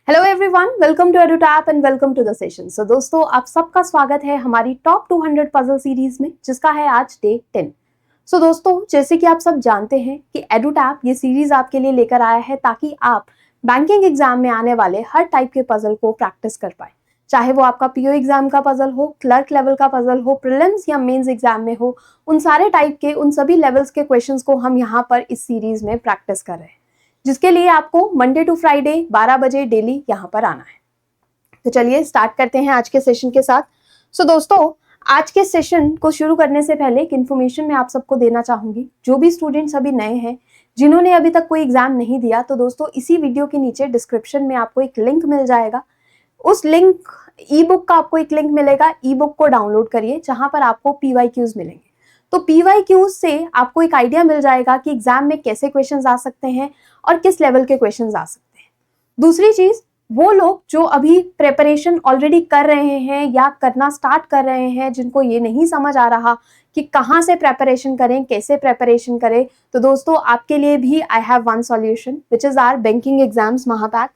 Hello everyone, welcome to Edutap and welcome to the session. So दोस्तों, आप सबका स्वागत है हमारी टॉप 200 पजल सीरीज में, जिसका है आज डे 10। सो दोस्तों, जैसे कि आप सब जानते हैं कि एडुटैप ये सीरीज आपके लिए लेकर आया है ताकि आप बैंकिंग एग्जाम में आने वाले हर टाइप के पजल को प्रैक्टिस कर पाए, चाहे वो आपका पीओ एग्जाम का पजल हो, क्लर्क लेवल का पजल हो, प्रीलिम्स या मेंस एग्जाम में हो। उन सारे टाइप के, उन सभी लेवल्स के क्वेश्चंस को हम यहाँ पर इस सीरीज में प्रैक्टिस कर रहे हैं, जिसके लिए आपको मंडे टू फ्राइडे 12 बजे डेली यहाँ पर आना है। तो चलिए स्टार्ट करते हैं आज के सेशन के साथ। सो दोस्तों, आज के सेशन को शुरू करने से पहले एक इन्फॉर्मेशन मैं आप सबको देना चाहूंगी। जो भी स्टूडेंट्स अभी नए हैं, जिन्होंने अभी तक कोई एग्जाम नहीं दिया, तो दोस्तों इसी वीडियो के नीचे डिस्क्रिप्शन में आपको एक लिंक मिल जाएगा। उस लिंक ई बुक का आपको एक लिंक मिलेगा, ई बुक को डाउनलोड करिए, जहां पर आपको पीवाईक्यूज मिलेंगे। तो पीवाईक्यूज से आपको एक आइडिया मिल जाएगा कि एग्जाम में कैसे क्वेश्चंस आ सकते हैं और किस लेवल के क्वेश्चंस आ सकते हैं। दूसरी चीज, वो लोग जो अभी प्रिपरेशन ऑलरेडी कर रहे हैं या करना स्टार्ट कर रहे हैं, जिनको ये नहीं समझ आ रहा कि कहाँ से प्रिपरेशन करें, कैसे प्रिपरेशन करें, तो दोस्तों आपके लिए भी I have one solution which is our banking exams Mahapack.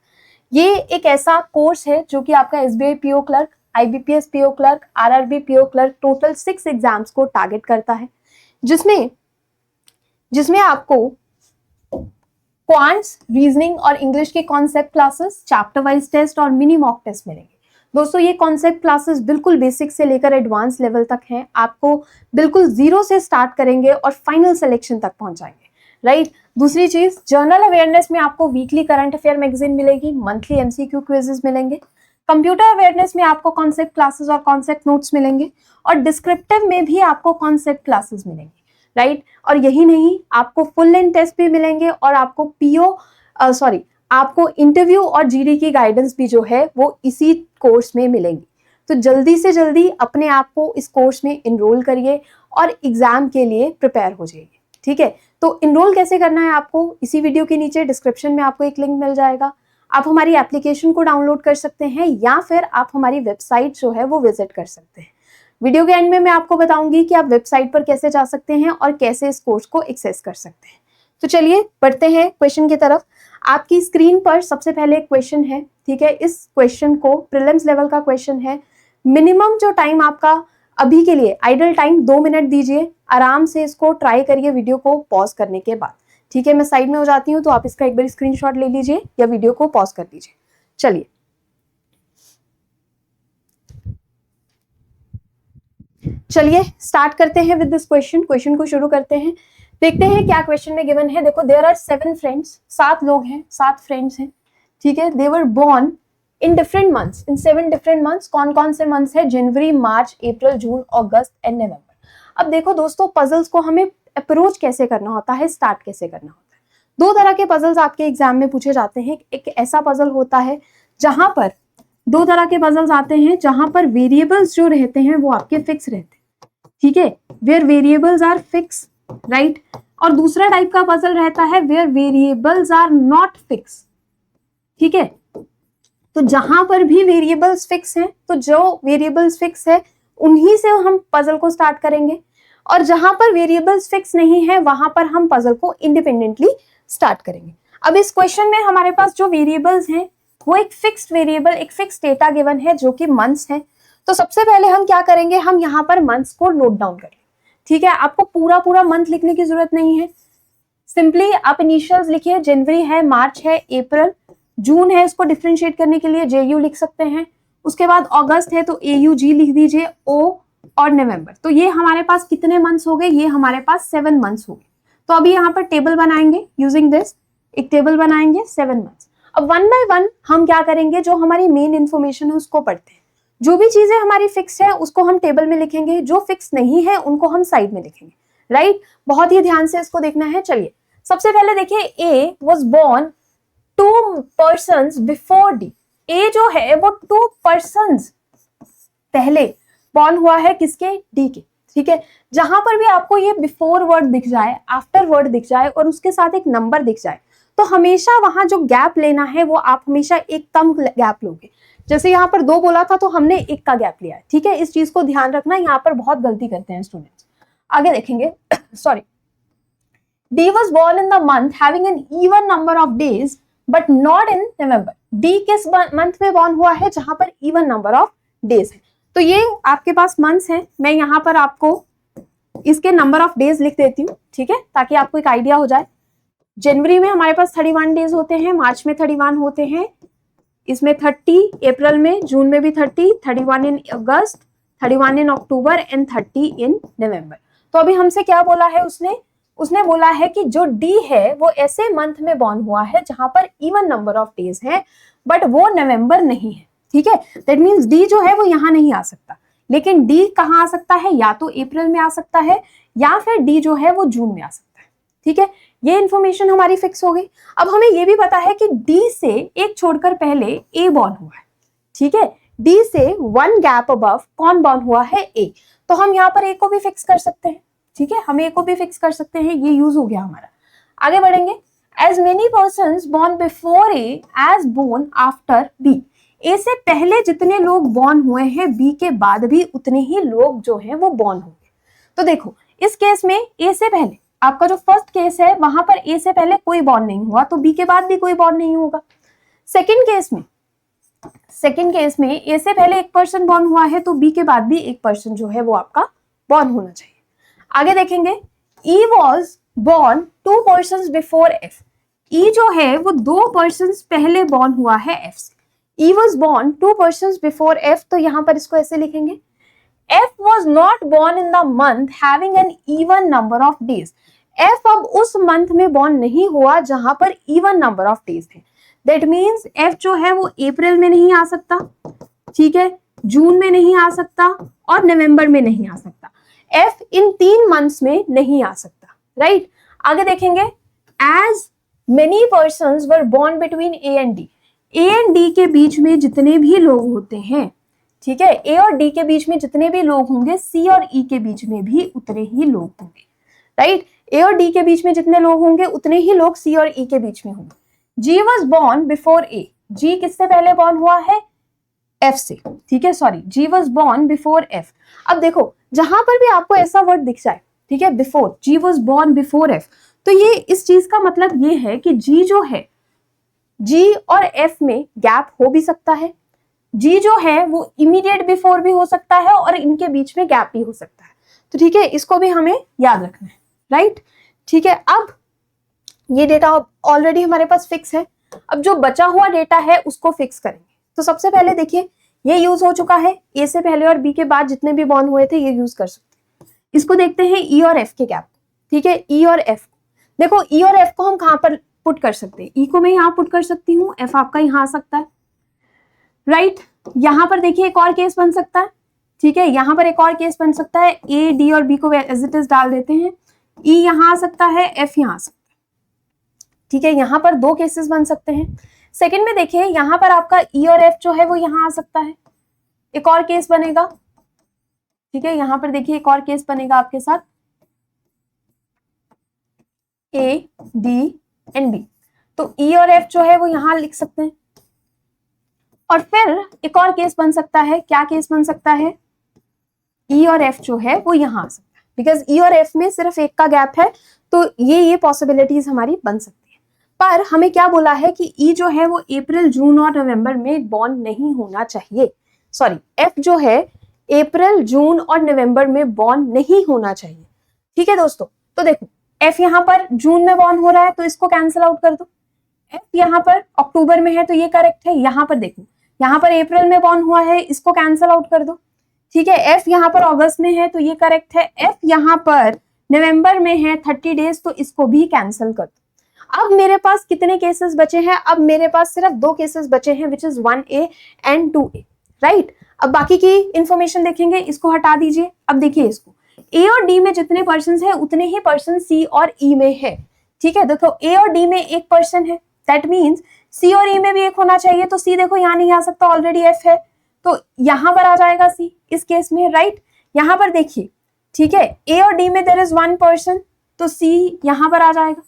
ये एक ऐसा कोर्स है जो कि आपका SBI PO clerk, IBPS PO clerk, RRB PO clerk, total 6 exams को टारगेट करता है, जिसमें आपको क्वांट्स, रीजनिंग और इंग्लिश के concept classes, chapter wise test और मिनी मॉक टेस्ट मिलेंगे। दोस्तों ये कॉन्सेप्ट क्लासेस बिल्कुल बेसिक से लेकर एडवांस लेवल तक हैं। आपको बिल्कुल जीरो से स्टार्ट करेंगे और फाइनल सिलेक्शन तक पहुंचाएंगे, राइट। दूसरी चीज, जर्नल अवेयरनेस में आपको वीकली करंट अफेयर मैगजीन मिलेगी, मंथली एमसीक्यू क्विजेस मिलेंगे, कंप्यूटर अवेयरनेस में आपको कॉन्सेप्ट क्लासेस और कॉन्सेप्ट नोट्स मिलेंगे, और डिस्क्रिप्टिव में भी आपको कॉन्सेप्ट क्लासेस मिलेंगे, राइट। और यही नहीं, आपको फुल लेंथ टेस्ट भी मिलेंगे और आपको आपको इंटरव्यू और जीडी की गाइडेंस भी जो है वो इसी कोर्स में मिलेंगी। तो जल्दी से जल्दी अपने आप को इस कोर्स में इनरोल करिए और एग्जाम के लिए प्रिपेयर हो जाइए, ठीक है। तो इनरोल कैसे करना है, आपको इसी वीडियो के नीचे डिस्क्रिप्शन में आपको एक लिंक मिल जाएगा। आप हमारी एप्लीकेशन को डाउनलोड कर सकते हैं या फिर आप हमारी वेबसाइट जो है वो विजिट कर सकते हैं। वीडियो के एंड में मैं आपको बताऊंगी कि आप वेबसाइट पर कैसे जा सकते हैं और कैसे इस कोर्स को एक्सेस कर सकते हैं। तो चलिए बढ़ते हैं क्वेश्चन की तरफ। आपकी स्क्रीन पर सबसे पहले एक क्वेश्चन है, ठीक है। इस क्वेश्चन को प्रीलिम्स लेवल का क्वेश्चन है। मिनिमम जो टाइम आपका अभी के लिए, आइडल टाइम 2 मिनट दीजिए। आराम से इसको ट्राई करिए वीडियो को पॉज करने के बाद, ठीक है। मैं साइड में हो जाती हूँ, तो आप इसका एक बार स्क्रीनशॉट ले लीजिए या वीडियो को पॉज कर दीजिए। चलिए स्टार्ट करते हैं विद दिस क्वेश्चन को शुरू करते हैं। देखते हैं क्या क्वेश्चन में गिवन है। देखो, देयर आर 7 फ्रेंड्स, 7 लोग हैं, 7 फ्रेंड्स हैं, ठीक है। They were born in different months, in 7 different months. कौन कौन से मंथ्स है? January, March, April, June, August and November. अब देखो दोस्तों, पजल्स को हमें अप्रोच कैसे करना होता है, स्टार्ट कैसे करना होता है। 2 तरह के पजल्स आपके एग्जाम में पूछे जाते हैं। एक ऐसा पजल होता है जहां पर 2 तरह के पजल्स आते हैं जहां पर वेरिएबल्स जो रहते हैं वो आपके फिक्स रहते हैं, ठीक है, where variables are fix, right. और दूसरा टाइप का पजल रहता है where variables are not fix, ठीक है। तो जहां पर भी वेरिएबल्स फिक्स हैं, तो जो वेरिएबल्स फिक्स है उन्हीं से हम पजल को स्टार्ट करेंगे, और जहां पर वेरिएबल्स फिक्स नहीं है वहां पर हम पजल को इंडिपेंडेंटली स्टार्ट करेंगे। अब इस क्वेश्चन में हमारे पास जो वेरिएबल्स हैं वो एक फिक्स्ड वेरिएबल, एक फिक्स डेटा गिवन है जो कि मंथ्स है। तो सबसे पहले हम क्या करेंगे, हम यहाँ पर मंथ्स को नोट डाउन करेंगे, ठीक है। आपको पूरा मंथ लिखने की जरूरत नहीं है। सिंपली आप इनिशियल्स लिखिए, जनवरी है, मार्च है, अप्रैल, जून है, इसको डिफरेंशिएट करने के लिए JU लिख सकते हैं। उसके बाद अगस्त है तो AUG लिख दीजिए, O, और नवंबर। तो ये हमारे पास कितने मंथ्स हो गए? ये हमारे पास 7 मंथ्स हो गए। तो अभी यहाँ पर टेबल बनाएंगे, यूजिंग दिस एक टेबल बनाएंगे 7 मंथ्स। अब 1 बाय 1 हम क्या करेंगे, जो हमारी मेन इंफॉर्मेशन है उसको पढ़ते हैं। जो भी चीजें हमारी फिक्स है उसको हम टेबल में लिखेंगे, जो फिक्स नहीं है उनको हम साइड में लिखेंगे, राइट। बहुत ही ध्यान से इसको देखना है। चलिए सबसे पहले देखिए, A was born 2 persons before D। A जो है वो 2 persons पहले बॉर्न हुआ है, किसके? D के, ठीक है। जहां पर भी आपको ये बिफोर वर्ड दिख जाए, आफ्टर वर्ड दिख जाए और उसके साथ एक नंबर दिख जाए, तो हमेशा वहां जो गैप लेना है वो आप हमेशा एक कम गैप लोगे। जैसे यहाँ पर 2 बोला था तो हमने 1 का गैप लिया है, ठीक है। इस चीज को ध्यान रखना, यहाँ पर बहुत गलती करते हैं स्टूडेंट्स। आगे देखेंगे, sorry, D was born in the month having an even number of days but not in November. D किस मंथ में बॉर्न हुआ है जहां पर इवन नंबर ऑफ डेज है। तो ये आपके पास मंथ्स हैं, मैं यहाँ पर आपको इसके नंबर ऑफ डेज लिख देती हूँ, ठीक है, ताकि आपको एक आइडिया हो जाए। जनवरी में हमारे पास 31 डेज होते हैं, मार्च में 31 होते हैं, इसमें 30 अप्रैल में, जून में भी 30, 31 इन अगस्त, 31 इन अक्टूबर एंड 30 इन नवंबर। तो अभी हमसे क्या बोला है उसने बोला है कि जो डी है वो ऐसे मंथ में बॉर्न हुआ है जहां पर इवन नंबर ऑफ डेज है, बट वो नवंबर नहीं है, ठीक है। दैट मींस डी जो है वो यहां नहीं आ सकता, लेकिन डी कहां आ सकता है, या तो अप्रैल में आ सकता है या फिर डी जो है वो जून में आ सकता है, ठीक है। ये इंफॉर्मेशन हमारी फिक्स हो गई। अब हमें ये भी पता है कि डी से एक छोड़कर पहले ए बॉर्न हुआ है, ठीक है। डी से 1 गैप अबव कौन बॉर्न हुआ है, ए। तो हम यहाँ पर ए को भी फिक्स कर सकते हैं, ठीक है, हम ए को भी फिक्स कर सकते हैं, ये यूज हो गया हमारा। आगे बढ़ेंगे। As many persons born before A as born after B. A से पहले जितने लोग बॉर्न हुए हैं, बी के बाद भी उतने ही लोग जो हैं वो बॉर्न होंगे। तो देखो इस केस में ए से पहले, आपका जो फर्स्ट केस है वहां पर ए से पहले कोई बॉर्न नहीं हुआ, तो बी के बाद भी कोई बॉर्न नहीं होगा। सेकंड केस में ए से पहले एक पर्सन बॉर्न हुआ है, तो बी के बाद भी एक पर्सन जो है वो आपका बॉर्न होना चाहिए। आगे देखेंगे। E was born 2 persons before F. E जो है वो 2 पर्सन्स पहले बॉर्न हुआ है एफ से। E was born 2 persons before F, तो यहां पर इसको ऐसे लिखेंगे, F was not born in the month having an even number of days. F अब उस मंथ में बॉर्न नहीं हुआ जहां पर इवन नंबर ऑफ डेज थे। That means F जो है वो अप्रैल में नहीं आ सकता, ठीक है, जून में नहीं आ सकता और नवंबर में नहीं आ सकता। F इन 3 मंथ्स में नहीं आ सकता, राइट। आगे देखेंगे। As many persons were born between A and D. A and D के बीच में जितने भी लोग होते हैं, ठीक है, ए और डी के बीच में जितने भी लोग होंगे, सी और ई के बीच में भी उतने ही लोग होंगे, राइट। ए और डी के बीच में जितने लोग होंगे उतने ही लोग सी और ई के बीच में होंगे। G was born before A. G किससे पहले बॉर्न हुआ है, एफ से, ठीक है, sorry, G was born before F. अब देखो जहां पर भी आपको ऐसा वर्ड दिख जाए, ठीक है, before, G was born before F, तो ये इस चीज का मतलब ये है कि जी जो है, जी और एफ में गैप हो भी सकता है, जी जो है वो इमीडिएट बिफोर भी हो सकता है और इनके बीच में गैप भी हो सकता है। तो ठीक है, इसको भी हमें याद रखना है, राइट, ठीक है। अब ये डेटा ऑलरेडी हमारे पास फिक्स है, अब जो बचा हुआ डेटा है उसको फिक्स करेंगे। तो सबसे पहले देखिए ये यूज हो चुका है, ए से पहले और बी के बाद जितने भी बॉर्न हुए थे ये यूज कर सकते हैं। इसको देखते हैं ई और एफ के गैप, ठीक है, ई और एफ। देखो ई और एफ को हम कहां पर पुट कर सकते हैं, ई को मैं यहाँ पुट कर सकती हूँ, एफ आपका यहाँ आ सकता है, राइट। यहां पर देखिए एक और केस बन सकता है, ठीक है, यहां पर एक और केस बन सकता है, ए डी और बी को एज इट इज डाल देते हैं, ई यहां आ सकता है, एफ यहां आ सकता है, ठीक है, यहां पर 2 केसेस बन सकते हैं। सेकंड में देखिए यहां पर आपका ई और एफ जो है वो यहां आ सकता है, एक और केस बनेगा, ठीक है, यहां पर देखिए एक और केस बनेगा आपके साथ, ए डी एंड बी, तो ई और एफ जो है वो यहां लिख सकते हैं। और फिर एक और केस बन सकता है, क्या केस बन सकता है, ई और एफ जो है वो यहां आ सकता है, बिकॉज ई और एफ में सिर्फ एक का गैप है, तो ये पॉसिबिलिटीज हमारी बन सकती है। पर हमें क्या बोला है कि ई जो है वो अप्रैल, जून और नवंबर में बॉर्न नहीं होना चाहिए, सॉरी, एफ जो है अप्रैल, जून और नवंबर में बॉर्न नहीं होना चाहिए, ठीक है दोस्तों। तो देखो एफ यहाँ पर जून में बॉर्न हो रहा है तो इसको कैंसिल आउट कर दो, एफ यहाँ पर अक्टूबर में है तो ये करेक्ट है, यहाँ पर देखो यहाँ पर अप्रैल में बॉर्न हुआ है, इसको कैंसिल आउट कर दो, ठीक है, एफ यहाँ पर अगस्त में है तो ये करेक्ट है, एफ यहाँ पर नवंबर में है 30 डेज, तो इसको भी कैंसिल कर दो। अब मेरे पास कितने केसेस बचे हैं, अब मेरे पास सिर्फ 2 केसेस बचे हैं, which is 1A and 2A, right. अब बाकी की इंफॉर्मेशन देखेंगे, इसको हटा दीजिए। अब देखिए इसको, ए और डी में जितने पर्सन है उतने ही पर्सन सी और ई में है, ठीक है। देखो ए और डी में एक पर्सन है, दैट मीन्स सी और ई में भी एक होना चाहिए, तो सी देखो यहाँ नहीं आ सकता, ऑलरेडी एफ है, तो यहां पर आ जाएगा सी इस केस में, राइट। यहां पर देखिए, ठीक है, ए और डी में देयर इज 1 पर्सन, तो सी यहां पर आ जाएगा,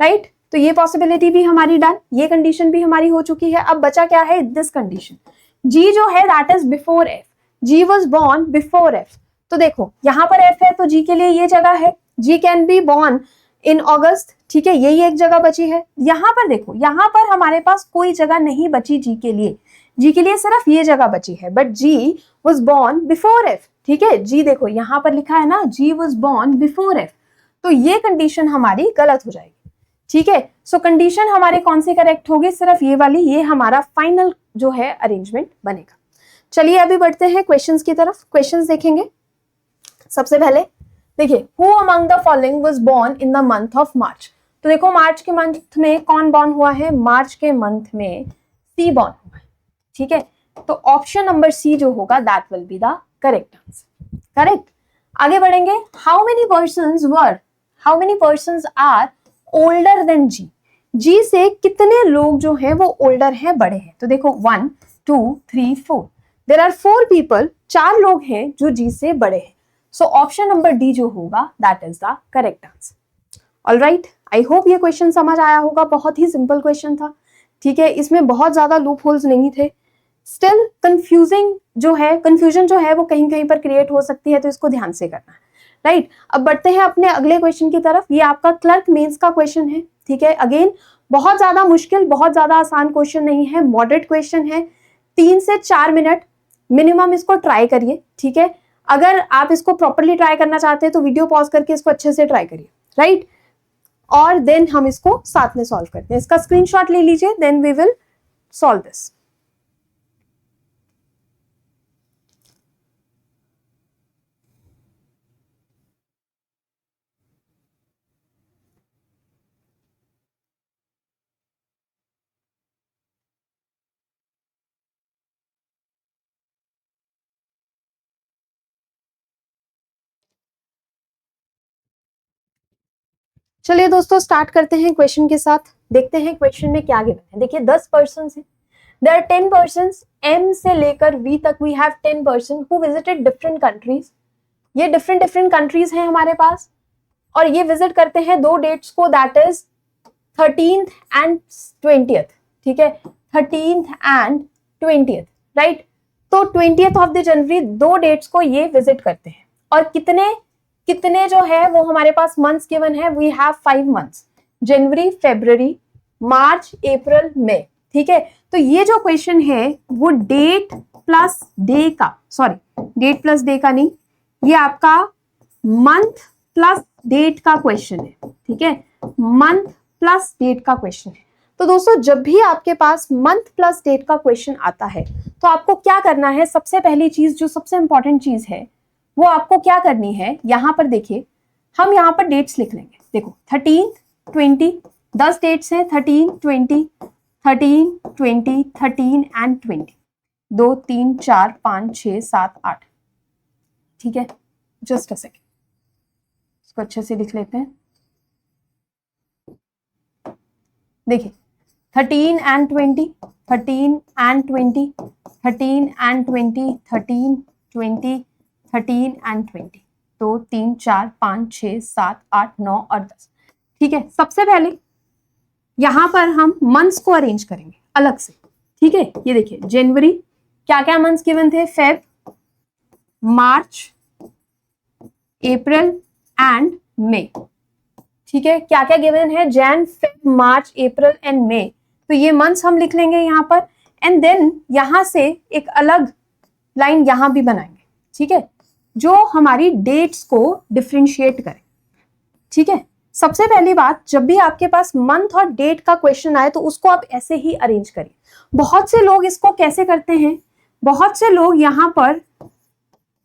राइट। तो ये पॉसिबिलिटी भी हमारी डन, ये कंडीशन भी हमारी हो चुकी है। अब बचा क्या है, दिस कंडीशन, जी जो है that is before F, G was born before F. तो देखो यहाँ पर एफ है तो जी के लिए ये जगह है, जी कैन बी बॉर्न इन अगस्त, ठीक है, यही एक जगह बची है। यहाँ पर देखो, यहाँ पर हमारे पास कोई जगह नहीं बची जी के लिए, जी के लिए सिर्फ ये जगह बची है, but G was born before F, ठीक है, जी देखो यहाँ पर लिखा है ना, G was born before F, तो ये कंडीशन हमारी गलत हो जाएगी, ठीक है। सो कंडीशन हमारी कौन सी करेक्ट होगी, सिर्फ ये वाली, ये हमारा फाइनल जो है अरेंजमेंट बनेगा। चलिए अभी बढ़ते हैं क्वेश्चंस की तरफ, क्वेश्चंस देखेंगे। सबसे पहले देखिए, who among the following was born in the month of March, तो देखो मार्च के मंथ में कौन बॉर्न हुआ है, मार्च के मंथ में सी बॉर्न हुआ है, ठीक है, तो ऑप्शन नंबर सी जो होगा that will be the correct answer, correct. आगे बढ़ेंगे, how many persons are older than G, G से कितने लोग जो हैं वो ओल्डर हैं, बड़े हैं, तो देखो 1 2 3 4, देयर आर 4 पीपल, 4 लोग हैं जो जी से बड़े हैं, सो ऑप्शन नंबर डी जो होगा that is the correct answer. Alright, I hope ये क्वेश्चन समझ आया होगा, बहुत ही सिंपल क्वेश्चन था, ठीक है, इसमें बहुत ज्यादा लूप होल्स नहीं थे। स्टिल कंफ्यूजन जो है वो कहीं कहीं पर क्रिएट हो सकती है, तो इसको ध्यान से करना है, राइट। अब बढ़ते हैं अपने अगले क्वेश्चन की तरफ, ये आपका क्लर्क मेंस का क्वेश्चन है, ठीक है, अगेन बहुत ज्यादा मुश्किल, बहुत ज्यादा आसान क्वेश्चन नहीं है, मॉडरेट क्वेश्चन है, 3 से 4 मिनट मिनिमम इसको ट्राई करिए, ठीक है। अगर आप इसको प्रॉपरली ट्राई करना चाहते हैं तो वीडियो पॉज करके इसको अच्छे से ट्राई करिए, राइट, और देन हम इसको साथ में सॉल्व करते हैं। इसका स्क्रीनशॉट ले लीजिए, then we will solve this. चलिए दोस्तों स्टार्ट करते हैं क्वेश्चन के साथ, देखते हैं क्वेश्चन में क्या गिवन है। देखिए 10 पर्सन है, देयर आर 10 पर्सन, एम से लेकर वी तक we have 10 person who visited different countries, ये डिफरेंट कंट्रीज हैं हमारे पास, और ये विजिट करते हैं 2 डेट्स को, that is 13th and 20th, ठीक है, 13th and 20th, राइट। तो 20th of the January 2 dates को ये विजिट करते हैं, और कितने जो है वो हमारे पास मंथ्स गिवन है, वी हैव 5 मंथ्स, जनवरी, फरवरी, मार्च, अप्रैल, मई, ठीक है। तो ये जो क्वेश्चन है वो डेट प्लस डे का, सॉरी डेट प्लस डे का नहीं, ये आपका मंथ प्लस डेट का क्वेश्चन है, ठीक है, मंथ प्लस डेट का क्वेश्चन है। तो दोस्तों जब भी आपके पास मंथ प्लस डेट का क्वेश्चन आता है तो आपको क्या करना है, सबसे पहली चीज जो सबसे इंपॉर्टेंट चीज है वो आपको क्या करनी है, यहां पर देखिए हम यहां पर डेट्स लिख लेंगे, देखो 13, 20, 10 डेट्स हैं, 13, 20, 13, 20, 13 एंड 20, 2 3 4 5 6 7 8, ठीक है, जस्ट अ सेकेंड, इसको अच्छे से लिख लेते हैं। देखिए 13 एंड 20, 13 एंड 20, 13 एंड 20, 13, 20, 13 एंड 20, 2 3 4 5 6 7 8 9 और 10, ठीक है। सबसे पहले यहां पर हम मंथ्स को अरेंज करेंगे अलग से, ठीक है। ये देखिए जनवरी, क्या क्या मंथ्स गिवन थे, Feb, March, April and May, ठीक है, क्या क्या गिवन है, Jan, Feb, March, April and May, तो ये मंथ्स हम लिख लेंगे यहाँ पर, एंड देन यहां से एक अलग लाइन यहां भी बनाएंगे, ठीक है, जो हमारी डेट्स को डिफरेंशिएट करे, ठीक है। सबसे पहली बात, जब भी आपके पास मंथ और डेट का क्वेश्चन आए तो उसको आप ऐसे ही अरेंज करिए। बहुत से लोग इसको कैसे करते हैं, बहुत से लोग यहाँ पर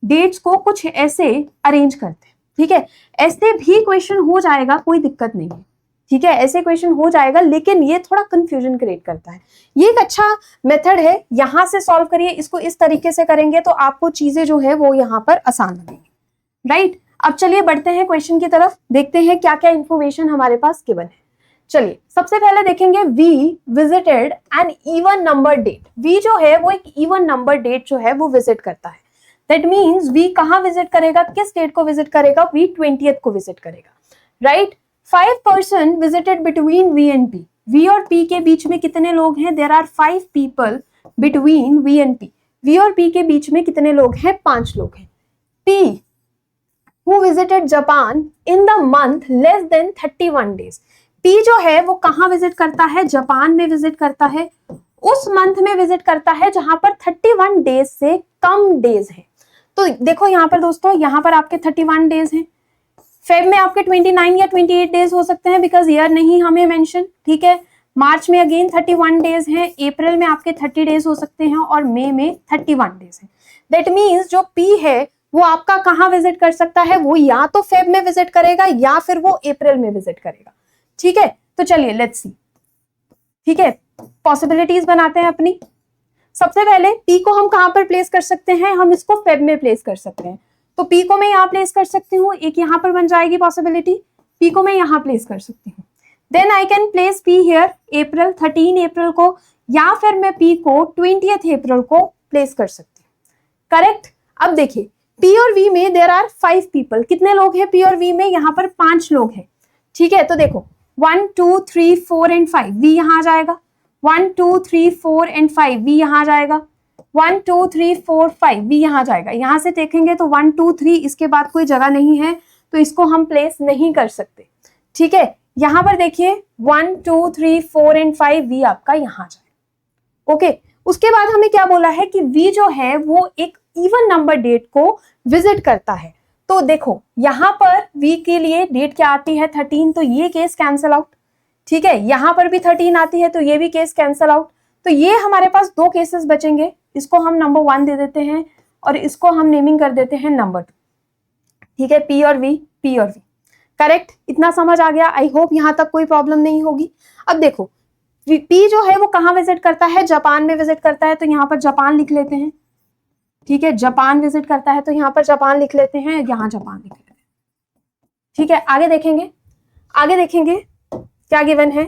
डेट्स को कुछ ऐसे अरेंज करते हैं, ठीक है, ऐसे भी क्वेश्चन हो जाएगा, कोई दिक्कत नहीं है, ठीक है, ऐसे क्वेश्चन हो जाएगा, लेकिन ये थोड़ा कंफ्यूजन क्रिएट करता है। ये एक अच्छा मेथड है, यहां से सॉल्व करिए, इसको इस तरीके से करेंगे तो आपको चीजें जो है वो यहाँ पर आसान लगेंगी, राइट। अब चलिए बढ़ते हैं क्वेश्चन की तरफ, देखते हैं क्या क्या इंफॉर्मेशन हमारे पास गिवन है। चलिए सबसे पहले देखेंगे, V visited an even number date, V जो है वो एक इवन नंबर डेट जो है वो विजिट करता है, दैट मीन्स वी कहां विजिट करेगा, किस डेट को विजिट करेगा, वी 20th को विजिट करेगा, right. 5 person visited between V and P, V और पी के बीच में कितने लोग हैं, there are 5 people between V and P, V और पी के बीच में कितने लोग हैं, 5 लोग हैं। P who visited Japan in the month less than 31 days. P जो है वो कहाँ विजिट करता है, जापान में विजिट करता है, उस मंथ में विजिट करता है जहां पर 31 डेज से कम डेज है। तो देखो यहाँ पर दोस्तों, यहाँ पर आपके 31 डेज हैं, फेब में आपके 29 या 28 डेज हो सकते हैं बिकॉज ईयर नहीं हमें मेंशन, ठीक है। मार्च में अगेन 31 डेज हैं, अप्रैल में आपके 30 डेज हो सकते हैं और मई में 31 डेज है। दैट मीन्स जो पी है वो आपका कहाँ विजिट कर सकता है, वो या तो फेब में विजिट करेगा या फिर वो अप्रैल में विजिट करेगा, ठीक है। तो चलिए लेट्स सी, ठीक है, पॉसिबिलिटीज बनाते हैं अपनी। सबसे पहले पी को हम कहां पर प्लेस कर सकते हैं, हम इसको फेब में प्लेस कर सकते हैं। तो पी को मैं यहाँ प्लेस कर सकती हूँ, एक यहाँ पर बन जाएगी पॉसिबिलिटी, पी को मैं यहाँ प्लेस कर सकती हूँ। Then I can place P here April, 13 April को, या फिर मैं पी को 20 अप्रैल को प्लेस कर सकती हूँ, करेक्ट। अब देखिए पी और वी में देयर आर 5 पीपल, कितने लोग हैं पी और वी में, यहाँ पर 5 लोग हैं, ठीक है। तो देखो 1 2 3 4 एंड 5, वी यहाँ आ जाएगा, 1 2 3 4 एंड 5, वी यहाँ आ जाएगा, 1 2 3 4 5, वी यहाँ जाएगा। यहाँ से देखेंगे तो 1 2 3 इसके बाद कोई जगह नहीं है तो इसको हम प्लेस नहीं कर सकते, ठीक है। यहाँ पर देखिए 1 2 3 4 एंड 5, वी आपका यहाँ जाएगा, ओके। उसके बाद हमें क्या बोला है कि वी जो है वो एक इवन नंबर डेट को विजिट करता है। तो देखो यहाँ पर वी के लिए डेट क्या आती है 13, तो ये केस कैंसल आउट, ठीक है। यहाँ पर भी 13 आती है तो ये भी केस कैंसल आउट। तो ये हमारे पास 2 केसेस बचेंगे, इसको हम नंबर 1 दे देते हैं और इसको हम नेमिंग कर देते हैं नंबर 2, ठीक है। पी और वी, पी और वी, करेक्ट। इतना समझ आ गया, आई होप यहाँ तक कोई प्रॉब्लम नहीं होगी। अब देखो पी जो है वो कहाँ विजिट करता है, जापान में विजिट करता है, तो यहाँ पर जापान लिख लेते हैं, ठीक है। जापान विजिट करता है तो यहाँ पर जापान लिख लेते हैं, यहाँ जापान लिख लेते हैं, ठीक है। आगे देखेंगे, आगे देखेंगे क्या गिवन है,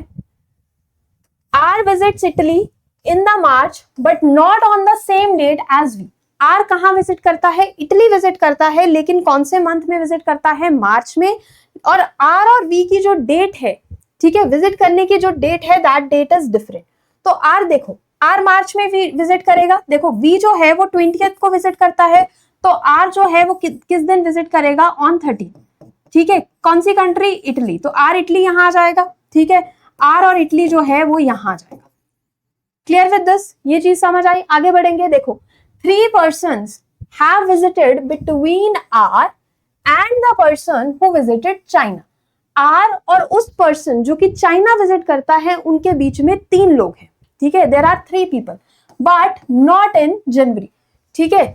R visits Italy in the March but not on the same date as V. R कहाँ विजिट करता है, इटली विजिट करता है, लेकिन कौन से मंथ में विजिट करता है, मार्च में। और आर और वी की जो डेट है, ठीक है, विजिट करने की जो डेट है दैट डेट इज डिफरेंट। तो आर देखो, आर मार्च में विजिट करेगा, देखो वी जो है वो 20th को विजिट करता है, तो आर जो है वो किस दिन विजिट करेगा, ऑन 30, ठीक है। कौन सी कंट्री, इटली, तो आर इटली यहाँ आ जाएगा, ठीक है। आर और इटली जो है वो यहाँ आ जाएगा। क्लियर विद दिस, ये चीज समझ आई। आगे बढ़ेंगे, देखो 3 persons have visited between R and the person who visited China। R और उस पर्सन जो कि चाइना विजिट करता है उनके बीच में 3 लोग हैं, ठीक है। There are 3 people but not in January, ठीक है।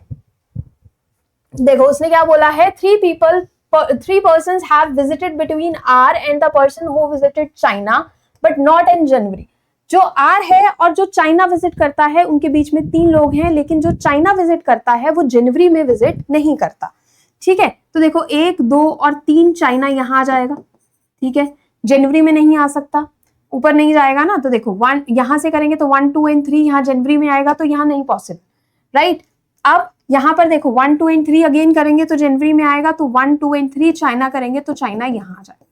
देखो उसने क्या बोला है, 3 persons have visited between R and the person who visited China but not in January। जो R है और जो चाइना विजिट करता है उनके बीच में 3 लोग हैं, लेकिन जो चाइना विजिट करता है वो जनवरी में विजिट नहीं करता, ठीक है। तो देखो 1 2 और 3 चाइना यहाँ आ जाएगा, ठीक है। जनवरी में नहीं आ सकता, ऊपर नहीं जाएगा ना, तो देखो 1 यहां से करेंगे तो 1 2 एंड 3 यहाँ जनवरी में आएगा, तो यहाँ नहीं पॉसिबल, राइट। अब यहाँ पर देखो 1 2 एंड 3 अगेन करेंगे तो जनवरी में आएगा, तो 1 2 एंड 3 चाइना करेंगे तो चाइना यहाँ आ जाएगा,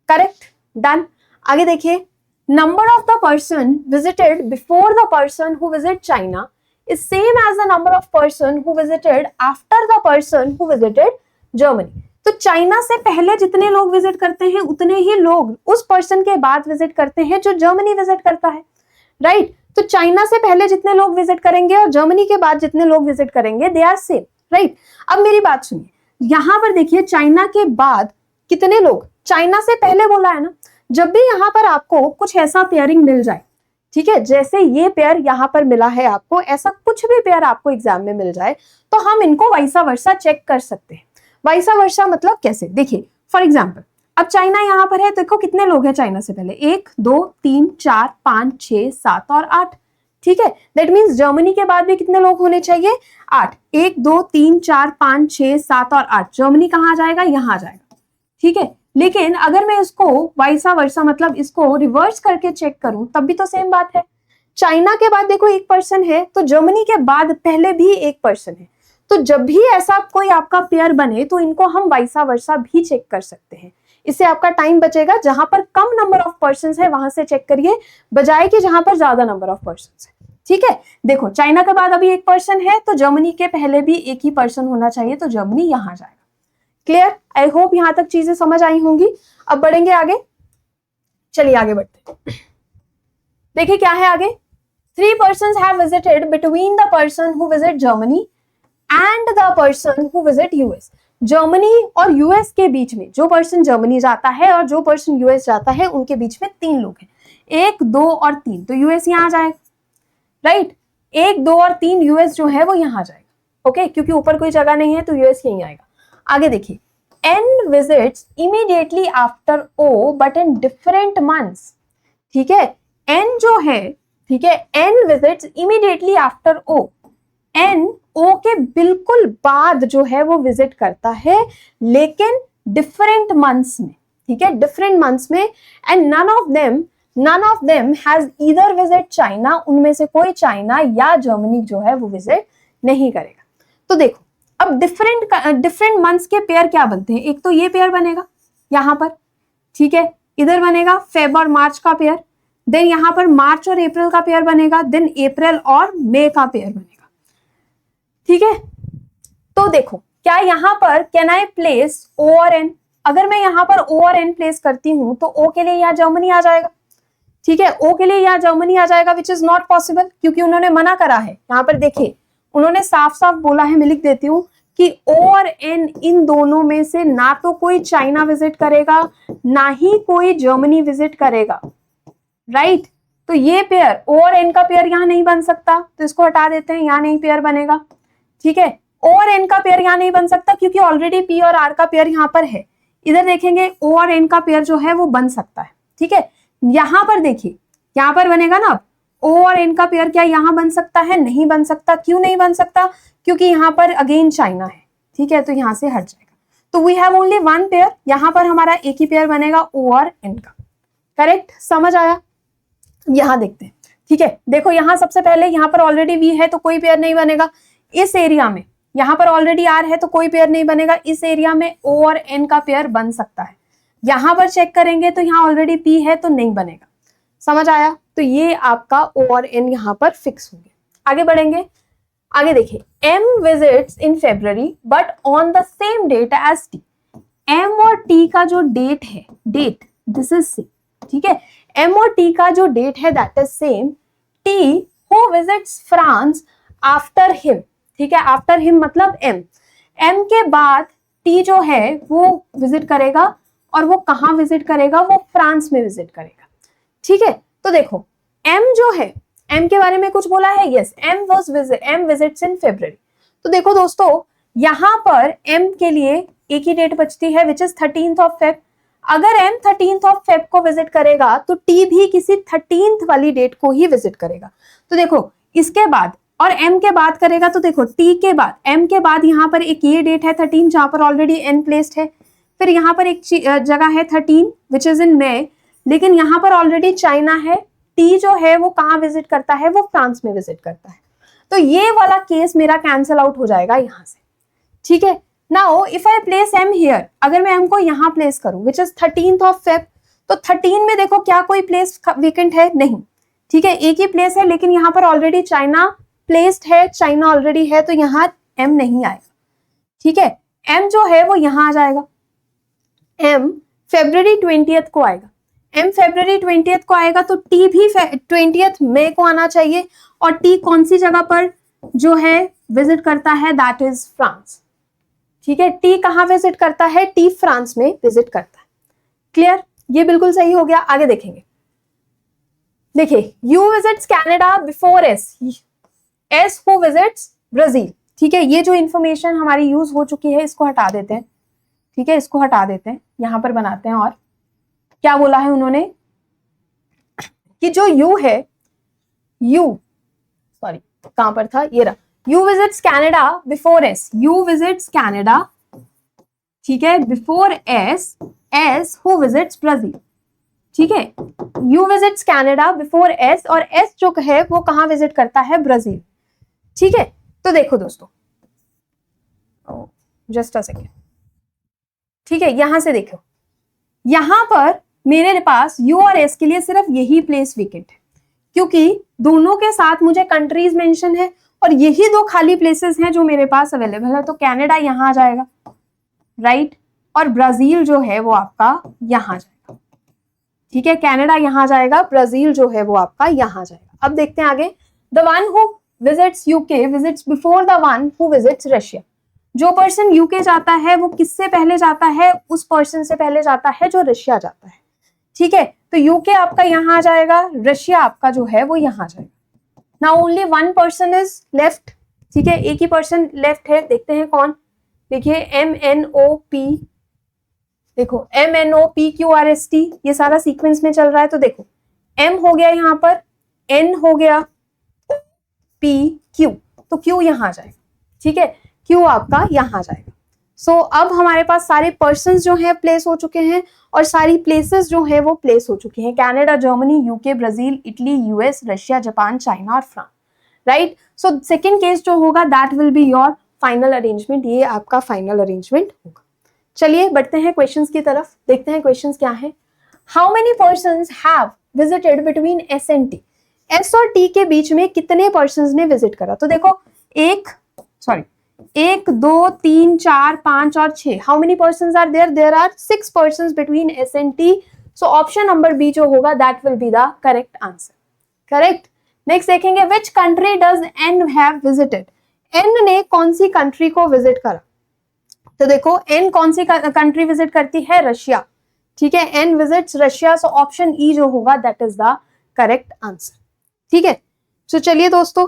करेक्ट, डन। आगे देखिए, number of the person visited before the person who visited China is same as the number of person who visited after the person who visited Germany। तो China से पहले जितने लोग विजिट करते हैं उतने ही लोग उस पर्सन के बाद विजिट करते हैं जो जर्मनी विजिट करता है, राइट। तो चाइना से पहले जितने लोग विजिट करेंगे और जर्मनी के बाद जितने लोग विजिट करेंगे दे आर सेम, राइट। अब मेरी बात सुनिए, यहां पर देखिए चाइना के बाद कितने लोग, चाइना से पहले बोला है ना। जब भी यहाँ पर आपको कुछ ऐसा पेयरिंग मिल जाए, ठीक है, जैसे ये पेयर यहाँ पर मिला है आपको, ऐसा कुछ भी पेयर आपको एग्जाम में मिल जाए तो हम इनको वाइसा वर्सा चेक कर सकते हैं। वाइसा वर्सा मतलब कैसे, देखिए फॉर एग्जाम्पल अब चाइना यहाँ पर है, देखो कितने लोग हैं चाइना से पहले, 1 2 3 4 5 6 7 और 8, ठीक है। दैट मीन्स जर्मनी के बाद भी कितने लोग होने चाहिए, 8, 1 2 3 4 5 6 7 और 8, जर्मनी कहाँ आ जाएगा, यहाँ आ जाएगा, ठीक है। लेकिन अगर मैं इसको वाइसा वर्सा मतलब इसको रिवर्स करके चेक करूं तब भी तो सेम बात है। चाइना के बाद देखो 1 पर्सन है, तो जर्मनी के बाद पहले भी 1 पर्सन है, तो जब भी ऐसा कोई आपका पेयर बने तो इनको हम वाइसा वर्सा भी चेक कर सकते हैं। इससे आपका टाइम बचेगा, जहां पर कम नंबर ऑफ पर्सन है वहां से चेक करिए, बजाय कि जहां पर ज्यादा नंबर ऑफ पर्सन है, ठीक है। देखो चाइना के बाद अभी 1 पर्सन है तो जर्मनी के पहले भी 1 ही पर्सन होना चाहिए, तो जर्मनी यहां जाएगा, क्लियर? आई होप यहां तक चीजें समझ आई होंगी। अब बढ़ेंगे आगे, चलिए आगे बढ़ते हैं। देखिए क्या है आगे, 3 persons have visited between the person who visit Germany and the person who visit US. Germany और यूएस के बीच में जो पर्सन जर्मनी जाता है और जो पर्सन यूएस जाता है उनके बीच में 3 लोग हैं, 1, 2 और 3, तो यूएस यहां आ जाएगा, राइट? 1, 2 और 3 यूएस जो है वो यहां आ जाएगा, ओके, क्योंकि ऊपर कोई जगह नहीं है तो यूएस यहीं आएगा। आगे देखिए, N visits immediately after O but in different months, ठीक है? N जो है, ठीक है, N visits immediately after O, N O के बिल्कुल बाद जो है वो विजिट करता है, लेकिन डिफरेंट मंथ्स में, ठीक है, डिफरेंट मंथ्स में, and none of them has either visit China, उनमें से कोई चाइना या जर्मनी जो है वो विजिट नहीं करेगा। तो देखो अब डिफरेंट मंथ्स के पेयर क्या बनते हैं, एक तो ये पेयर बनेगा यहां पर, ठीक है, इधर बनेगा फेब और मार्च का पेयर, देन यहां पर मार्च और अप्रैल का पेयर बनेगा, देन अप्रैल और मई का पेयर बनेगा, ठीक है? तो देखो क्या यहां पर कैन आई प्लेस O और N, अगर मैं यहां पर O और N प्लेस करती हूं तो O के लिए यहां जर्मनी आ जाएगा, ठीक है, O के लिए यहां जर्मनी आ जाएगा, विच इज नॉट पॉसिबल, क्योंकि उन्होंने मना करा है। यहां पर देखिए उन्होंने साफ साफ बोला है, मैं लिख देती हूं कि O और N इन दोनों में से ना तो कोई चाइना विजिट करेगा ना ही कोई जर्मनी विजिट करेगा, राइट? तो ये पेयर O और N का पेयर यहां नहीं बन सकता, तो इसको हटा देते हैं, यहां नहीं पेयर बनेगा, ठीक है? O और N का पेयर यहां नहीं बन सकता क्योंकि ऑलरेडी P और R का पेयर यहां पर है। इधर देखेंगे O और N का पेयर जो है वो बन सकता है, ठीक है? यहां पर देखिए, यहां पर बनेगा ना, O और N का पेयर क्या यहां बन सकता है? नहीं बन सकता। क्यों नहीं बन सकता? क्योंकि यहां पर अगेन चाइना है, ठीक है, तो यहां से हट जाएगा। तो वी हैव ओनली 1 पेयर, यहां पर हमारा एक ही पेयर बनेगा O और N का, करेक्ट? समझ आया? यहां देखते हैं, ठीक है, देखो यहां सबसे पहले यहां पर ऑलरेडी V है तो कोई पेयर नहीं बनेगा, इस एरिया में यहां पर ऑलरेडी R है तो कोई पेयर नहीं बनेगा, इस एरिया में O और N का पेयर बन सकता है। यहां पर चेक करेंगे तो यहां ऑलरेडी P है तो नहीं बनेगा, समझ आया? तो ये आपका O और N यहां पर फिक्स हो गया। आगे बढ़ेंगे, आगे देखिए, M visits in February but on the same date as T। M और T का जो डेट है, डेट दिस इज सेम, ठीक है, M और T का जो डेट है that is same. T who visits France after him, ठीक है, आफ्टर हिम मतलब M के बाद T जो है वो विजिट करेगा, और वो कहां विजिट करेगा? वो फ्रांस में विजिट करेगा, ठीक है? तो देखो M जो है, M के बारे में कुछ बोला है, यस, M विजिट्स इन February। तो देखो दोस्तों यहां पर M के लिए एक ही डेट बचती है which is 13th of Feb। अगर M 13th of Feb को विजिट करेगा तो T भी किसी 13th वाली डेट को ही विजिट करेगा। तो देखो इसके बाद और M के बाद करेगा, तो देखो T के बाद M के बाद यहाँ पर एक ये डेट है 13 जहां पर ऑलरेडी N प्लेस्ड है, फिर यहाँ पर एक जगह है 13 विच इज इन मई, लेकिन यहाँ पर ऑलरेडी चाइना है। T जो है वो कहाँ विजिट करता है? वो फ्रांस में विजिट करता है। तो ये वाला केस मेरा कैंसिल आउट हो जाएगा यहाँ से, ठीक है? Now if I place M here, अगर मैं M को यहाँ प्लेस करूं which is 13th of Feb, तो 13 में देखो क्या कोई प्लेस वेकेंट है? नहीं, ठीक है, एक ही प्लेस है, लेकिन यहाँ पर ऑलरेडी चाइना प्लेस्ड है, चाइना ऑलरेडी है, तो यहाँ M नहीं आएगा, ठीक है? M जो है वो यहाँ आ जाएगा, M February 20th को आएगा, M February 20th को आएगा, तो T भी 20th मई को आना चाहिए, और T कौन सी जगह पर जो है विजिट करता है? दैट इज फ्रांस, ठीक है? T कहाँ विजिट करता है? T फ्रांस में विजिट करता है। क्लियर? ये बिल्कुल सही हो गया। आगे देखेंगे, देखिए U visits Canada before S who visits Brazil, ठीक है? ये जो इंफॉर्मेशन हमारी यूज हो चुकी है इसको हटा देते हैं, ठीक है, इसको हटा देते हैं, यहां पर बनाते हैं। और क्या बोला है उन्होंने कि जो U है, U सॉरी कहां पर था, ये रहा, U visits Canada before S, U visits Canada, ठीक है, before S who visits Brazil, ठीक है? U visits Canada before S, और S जो है वो कहां विजिट करता है? ब्राजील, ठीक है? तो देखो दोस्तों, जस्ट अ सेकेंड, ठीक है, यहां से देखो, यहां पर मेरे पास U और S के लिए सिर्फ यही प्लेस वेकेंट है, क्योंकि दोनों के साथ मुझे कंट्रीज मेंशन है और यही 2 खाली प्लेसेस हैं जो मेरे पास अवेलेबल है। तो कनाडा यहां आ जाएगा, राइट, और ब्राजील जो है वो आपका यहाँ जाएगा, ठीक है, कनाडा यहाँ जाएगा, ब्राजील जो है वो आपका यहाँ जाएगा। अब देखते हैं आगे, the one who visits UK visits before the one who visits Russia. जो पर्सन यूके जाता है वो किससे पहले जाता है, उस पर्सन से पहले जाता है जो रशिया जाता है, ठीक है। तो यूके आपका यहाँ आ जाएगा, रशिया आपका जो है वो यहाँ जाएगा। Now only one person is left, ठीक है, एक ही पर्सन लेफ्ट है, देखते हैं कौन। देखिए MNOP, देखो MNOPQRST, ये सारा सीक्वेंस में चल रहा है। तो देखो M हो गया यहाँ पर, N हो गया, P Q, तो Q यहाँ जाएगा, ठीक है, Q आपका यहाँ जाएगा। सो अब हमारे पास सारे पर्सन्स जो हैं प्लेस हो चुके हैं और सारी प्लेसेस जो है वो प्लेस हो चुकी हैं, Canada, Germany, UK, Brazil, Italy, US, Russia, Japan, China और France, right. So second case जो होगा that will be your final arrangement, ये आपका फाइनल अरेंजमेंट होगा। चलिए बढ़ते हैं क्वेश्चंस की तरफ, देखते हैं क्वेश्चंस क्या है। How many persons have visited between S and T, S और T के बीच में कितने पर्सन्स ने विजिट करा। तो देखो 1, 2, 3, 4, 5 और 6, how many persons are there, there are 6 persons between S and T। So option number B जो होगा that will be the correct answer, correct. Next देखेंगे, which country does N have visited, N ने कौन सी country को visit करा। तो देखो N कौन सी कंट्री विजिट करती है, रशिया, ठीक है, N visits Russia. So option E जो होगा that is the correct answer, ठीक है। सो चलिए दोस्तों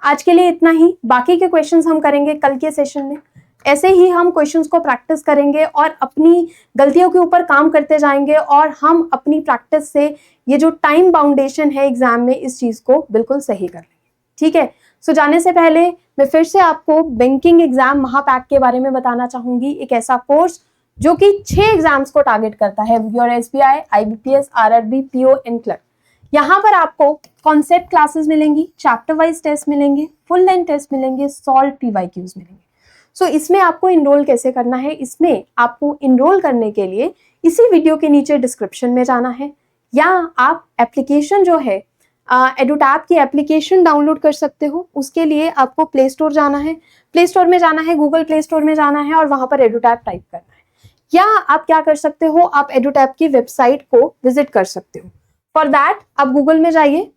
आज के लिए इतना ही, बाकी के क्वेश्चंस हम करेंगे कल के सेशन में। ऐसे ही हम क्वेश्चंस को प्रैक्टिस करेंगे और अपनी गलतियों के ऊपर काम करते जाएंगे और हम अपनी प्रैक्टिस से ये जो टाइम बाउंडेशन है एग्जाम में इस चीज को बिल्कुल सही कर लेंगे, ठीक है। सो जाने से पहले मैं फिर से आपको बैंकिंग एग्जाम महापैक के बारे में बताना चाहूंगी, एक ऐसा कोर्स जो कि 6 एग्जाम्स को टारगेट करता है, your SBI, IBPS, RRB, PO and clerk. यहाँ पर आपको कॉन्सेप्ट क्लासेस मिलेंगी, चैप्टर वाइज टेस्ट मिलेंगे, फुल लेंथ टेस्ट मिलेंगे, सॉल्व PYQs मिलेंगे। सो इसमें आपको इनरोल कैसे करना है, इसमें आपको इनरोल करने के लिए इसी वीडियो के नीचे डिस्क्रिप्शन में जाना है, या आप एप्लीकेशन जो है एडुटैप की एप्लीकेशन डाउनलोड कर सकते हो। उसके लिए आपको प्ले स्टोर जाना है, प्ले स्टोर में जाना है, गूगल प्ले स्टोर में जाना है और वहां पर एडुटैप टाइप करना है। या आप क्या कर सकते हो, आप एडुटैप की वेबसाइट को विजिट कर सकते हो। फॉर दैट आप गूगल में जाइए,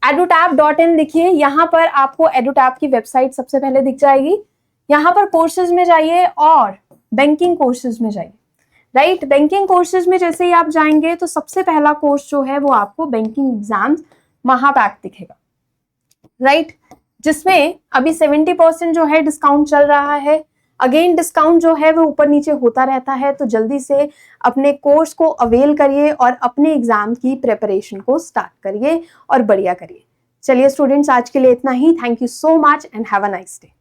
edutap.in लिखिए, यहाँ पर आपको एडुटैप की वेबसाइट सबसे पहले दिख जाएगी। यहाँ पर कोर्सेज में जाइए और बैंकिंग कोर्सेज में जाइए, राइट। बैंकिंग कोर्सेज में जैसे ही आप जाएंगे तो सबसे पहला कोर्स जो है वो आपको बैंकिंग एग्जाम्स महापैक दिखेगा, राइट, जिसमें अभी 70% जो है डिस्काउंट चल रहा है। अगेन डिस्काउंट जो है वो ऊपर नीचे होता रहता है, तो जल्दी से अपने कोर्स को अवेल करिए और अपने एग्जाम की प्रिपरेशन को स्टार्ट करिए और बढ़िया करिए। चलिए स्टूडेंट्स आज के लिए इतना ही, thank you so much and have a nice day.